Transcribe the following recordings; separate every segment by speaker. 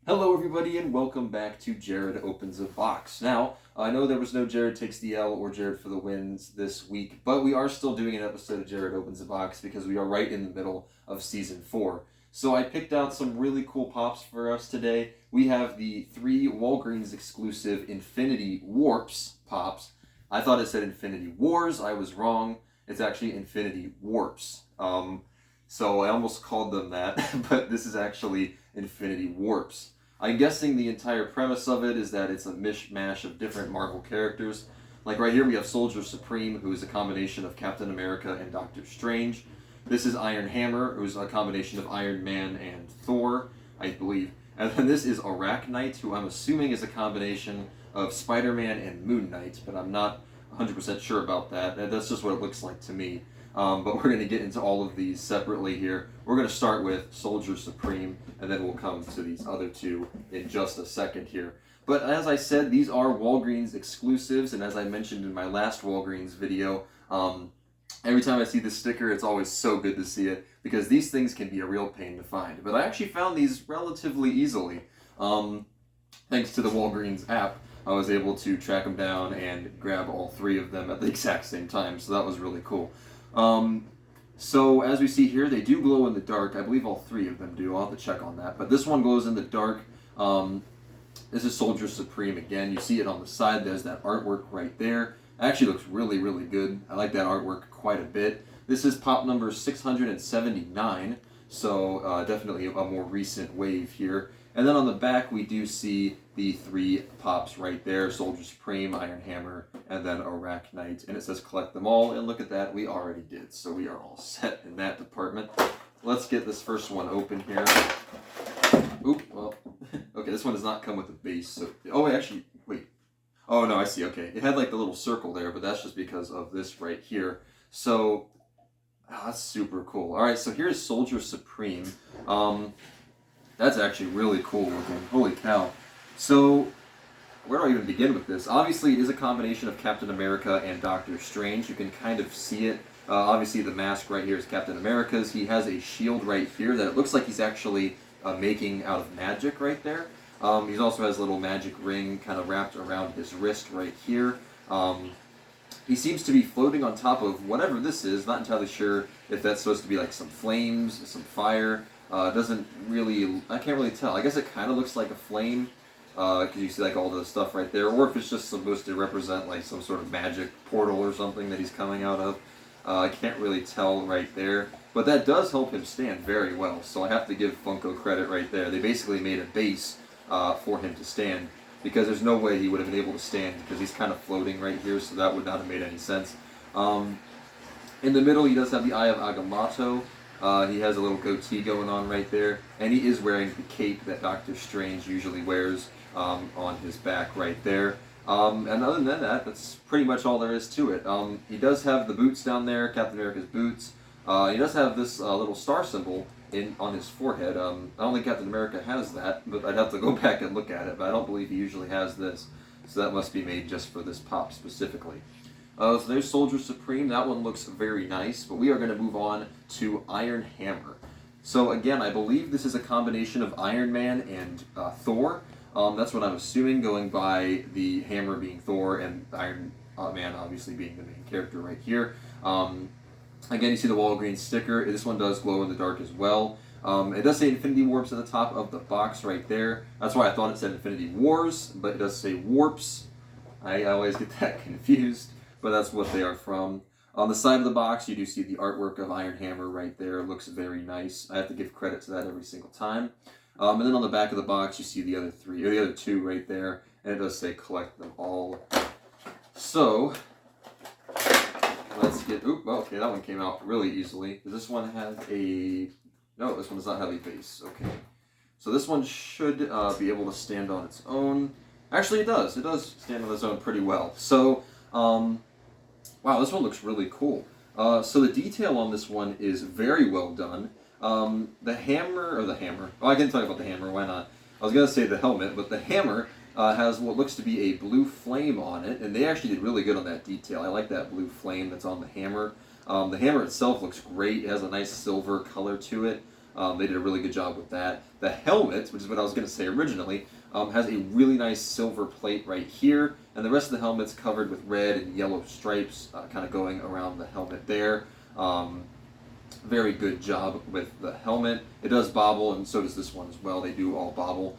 Speaker 1: Hello everybody and welcome back to Jared Opens a Box. Now, I know there was no Jared Takes the L or Jared for the Wins this week, but we are still doing an episode of Jared Opens a Box because we are right in the middle of Season 4. So I picked out some really cool pops for us today. We have the 3 Walgreens exclusive Infinity Warps pops. I thought it said Infinity Wars. I was wrong. It's actually Infinity Warps. So I almost called them that, but this is actually Infinity Warps. I'm guessing the entire premise of it is that it's a mishmash of different Marvel characters. Like right here we have Soldier Supreme, who is a combination of Captain America and Doctor Strange. This is Iron Hammer, who's a combination of Iron Man and Thor, I believe. And then this is Arach-Knight, who I'm assuming is a combination of Spider-Man and Moon Knight, but I'm not 100% sure about that. That's just what it looks like to me. But we're going to get into all of these separately here. We're going to start with Soldier Supreme, and then we'll come to these other two in just a second here. But as I said, these are Walgreens exclusives, and as I mentioned in my last Walgreens video, every time I see this sticker, it's always so good to see it, because these things can be a real pain to find. But I actually found these relatively easily. Thanks to the Walgreens app, I was able to track them down and grab all 3 of them at the exact same time, so that was really cool. So as we see here, they do glow in the dark. I believe all 3 of them do. I'll have to check on that. But this one glows in the dark. This is Soldier Supreme again. You see it on the side. There's that artwork right there. It actually looks really, really good. I like that artwork quite a bit. This is pop number 679. So definitely a more recent wave here. And then on the back, we do see the 3 pops right there. Soldier Supreme, Iron Hammer, and then Arach-Knight. And it says collect them all. And look at that, we already did. So we are all set in that department. Let's get this first one open here. Oop, well, okay, this one does not come with a base. So, oh, actually, wait. Oh, no, I see, okay. It had like the little circle there, but that's just because of this right here. So, that's super cool. All right, so here's Soldier Supreme. That's actually really cool looking. Holy cow. So, where do I even begin with this? Obviously, it is a combination of Captain America and Doctor Strange. You can kind of see it. Obviously, the mask right here is Captain America's. He has a shield right here that it looks like he's actually making out of magic right there. He also has a little magic ring kind of wrapped around his wrist right here. He seems to be floating on top of whatever this is. Not entirely sure if that's supposed to be like some flames, some fire. Doesn't really, I can't really tell. I guess it kind of looks like a flame, because you see like all the stuff right there, or if it's just supposed to represent like some sort of magic portal or something that he's coming out of. I can't really tell right there, but that does help him stand very well, so I have to give Funko credit right there. They basically made a base for him to stand, because there's no way he would have been able to stand, because he's kind of floating right here, so that would not have made any sense. In the middle, he does have the Eye of Agamotto. He has a little goatee going on right there, and he is wearing the cape that Doctor Strange usually wears on his back right there. And other than that, that's pretty much all there is to it. He does have the boots down there, Captain America's boots. He does have this little star symbol on his forehead. I don't think Captain America has that, but I'd have to go back and look at it, but I don't believe he usually has this. So that must be made just for this pop specifically. So there's Soldier Supreme. That one looks very nice, but we are going to move on to Iron Hammer. So again, I believe this is a combination of Iron Man and Thor. That's what I'm assuming, going by the hammer being Thor and Iron Man obviously being the main character right here. Again, you see the Walgreens sticker. This one does glow in the dark as well. It does say Infinity Warps at the top of the box right there. That's why I thought it said Infinity Wars, but it does say Warps. I always get that confused, but that's what they are from. On the side of the box, you do see the artwork of Iron Hammer right there. It looks very nice. I have to give credit to that every single time. And then on the back of the box, you see the other 3, or the other 2 right there, and it does say collect them all. So, let's get, well, okay, that one came out really easily. Does this one have a, no, this one does not have a base, okay. So this one should be able to stand on its own. Actually, it does stand on its own pretty well. So, wow, this one looks really cool. So the detail on this one is very well done. The hammer, oh, I can talk about the hammer, why not? I was going to say the helmet, but the hammer has what looks to be a blue flame on it, and they actually did really good on that detail. I like that blue flame that's on the hammer. The hammer itself looks great. It has a nice silver color to it. They did a really good job with that. The helmet, which is what I was going to say originally, has a really nice silver plate right here, and the rest of the helmet's covered with red and yellow stripes kind of going around the helmet there. Very good job with the helmet. It does bobble, and so does this one as well. They do all bobble.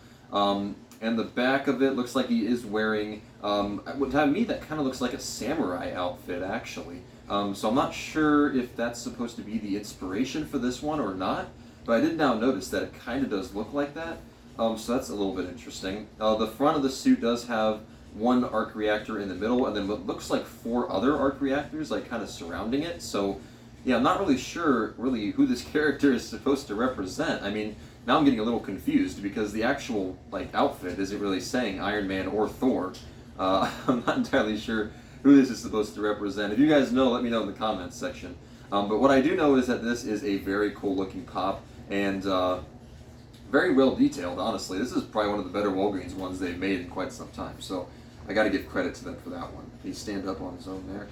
Speaker 1: And the back of it looks like he is wearing, to me, that kind of looks like a samurai outfit, actually. So I'm not sure if that's supposed to be the inspiration for this one or not, but I did now notice that it kind of does look like that. So that's a little bit interesting. The front of the suit does have one arc reactor in the middle, and then what looks like 4 other arc reactors, like, kind of surrounding it. So, yeah, I'm not really sure, who this character is supposed to represent. I mean, now I'm getting a little confused because the actual, like, outfit isn't really saying Iron Man or Thor. I'm not entirely sure who this is supposed to represent. If you guys know, let me know in the comments section. But what I do know is that this is a very cool-looking pop, and very well detailed, honestly. This is probably one of the better Walgreens ones they've made in quite some time, so I gotta give credit to them for that one. Can he stand up on his own there?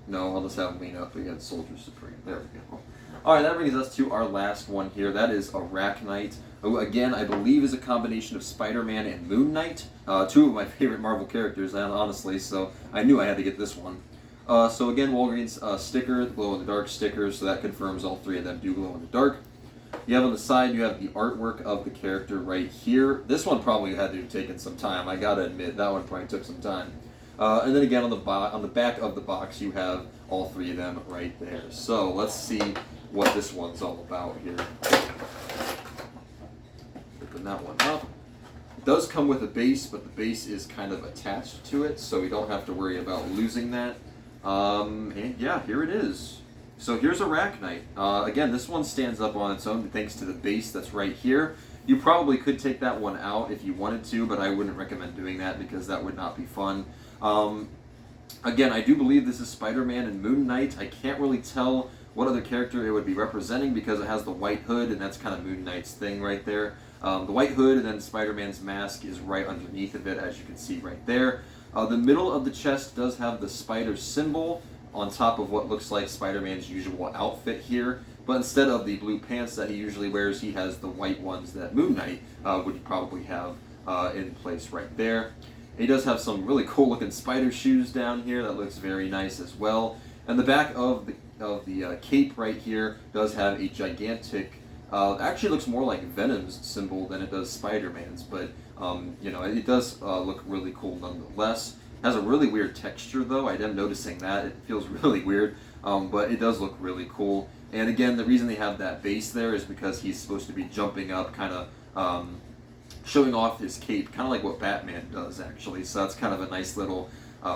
Speaker 1: No, I'll just have him lean up. We got Soldier Supreme. There we go. Alright, that brings us to our last one here. That is Arach-Knight, who, again, I believe is a combination of Spider-Man and Moon Knight. 2 of my favorite Marvel characters, honestly, so I knew I had to get this one. So again, Walgreens sticker, the glow-in-the-dark sticker, so that confirms all 3 of them do glow in the dark. You have on the side, you have the artwork of the character right here. This one probably had to have taken some time. I gotta admit, that one probably took some time. And then again, on the back of the box, you have all 3 of them right there. So let's see what this one's all about here. Open that one up. It does come with a base, but the base is kind of attached to it, so we don't have to worry about losing that. And yeah, here it is. So here's Arach-Knight. Again, this one stands up on its own thanks to the base that's right here. You probably could take that one out if you wanted to, but I wouldn't recommend doing that because that would not be fun. Again, I do believe this is Spider-Man and Moon Knight. I can't really tell what other character it would be representing because it has the white hood, and that's kind of Moon Knight's thing right there. The white hood and then Spider-Man's mask is right underneath of it, as you can see right there. The middle of the chest does have the spider symbol on top of what looks like Spider-Man's usual outfit here, but instead of the blue pants that he usually wears, he has the white ones that Moon Knight would probably have in place right there. He does have some really cool looking spider shoes down here that looks very nice as well. And the back of the cape right here does have a gigantic, actually looks more like Venom's symbol than it does Spider-Man's, but you know, it does look really cool nonetheless. Has a really weird texture though. I am noticing that. It feels really weird, but it does look really cool. And again, the reason they have that base there is because he's supposed to be jumping up, kind of showing off his cape, kind of like what Batman does actually. So that's kind of a nice little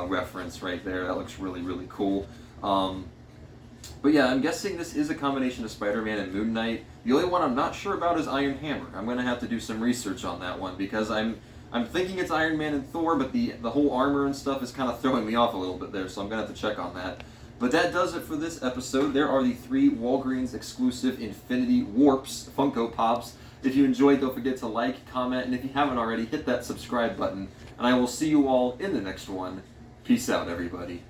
Speaker 1: reference right there. That looks really, really cool. But yeah, I'm guessing this is a combination of Spider-Man and Moon Knight. The only one I'm not sure about is Iron Hammer. I'm going to have to do some research on that one because I'm thinking it's Iron Man and Thor, but the whole armor and stuff is kind of throwing me off a little bit there, so I'm going to have to check on that. But that does it for this episode. There are the 3 Walgreens exclusive Infinity Warps Funko Pops. If you enjoyed, don't forget to like, comment, and if you haven't already, hit that subscribe button. And I will see you all in the next one. Peace out, everybody.